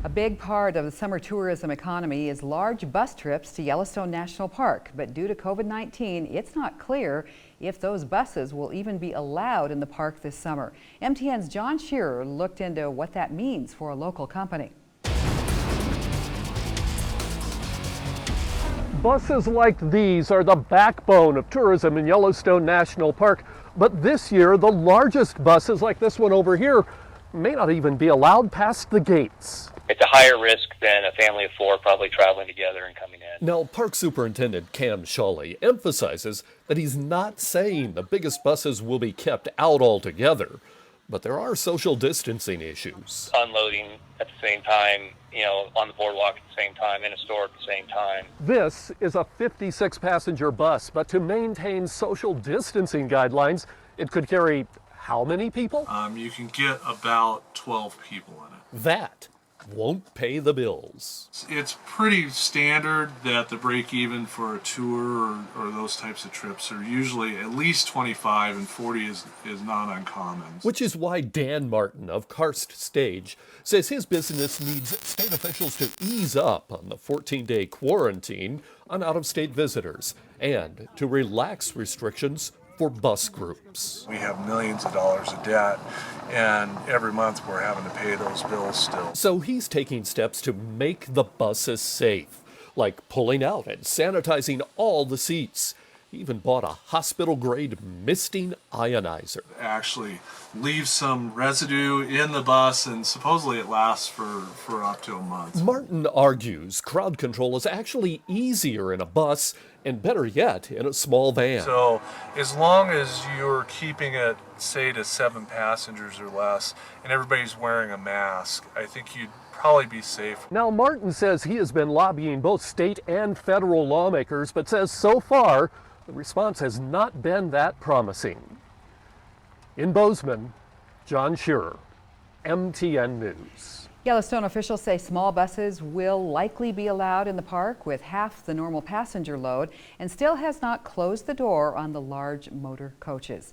A big part of the summer tourism economy is large bus trips to Yellowstone National Park, but due to COVID-19, it's not clear if those buses will even be allowed in the park this summer. MTN's John Shearer looked into what that means for a local company. Buses like these are the backbone of tourism in Yellowstone National Park, but this year the largest buses like this one over here may not even be allowed past the gates. It's a higher risk than a family of four probably traveling together and coming in. Now, Park Superintendent Cam Shawley emphasizes that he's not saying the biggest buses will be kept out altogether, but there are social distancing issues. Unloading at the same time, on the boardwalk at the same time, in a store at the same time. This is a 56-passenger bus, but to maintain social distancing guidelines, it could carry how many people? You can get about 12 people in it. That won't pay the bills. It's pretty standard that the break even for a tour or those types of trips are usually at least 25, and 40 is not uncommon. Which is why Dan Martin of karststage says his business needs state officials to ease up on the 14-day quarantine on out-of-state visitors and to relax restrictions for bus groups. We have millions of dollars of debt, and every month we're having to pay those bills still. So he's taking steps to make the buses safe, like pulling out and sanitizing all the seats. He even bought a hospital-grade misting ionizer. Actually leaves some residue in the bus, and supposedly it lasts for up to a month. Martin argues crowd control is actually easier in a bus, and better yet, in a small van. So as long as you're keeping it, say, to 7 passengers or less, and everybody's wearing a mask, I think you'd probably be safe. Now, Martin says he has been lobbying both state and federal lawmakers, but says so far the response has not been that promising. In Bozeman, John Shearer, MTN News. Yellowstone officials say small buses will likely be allowed in the park with half the normal passenger load and still has not closed the door on the large motor coaches.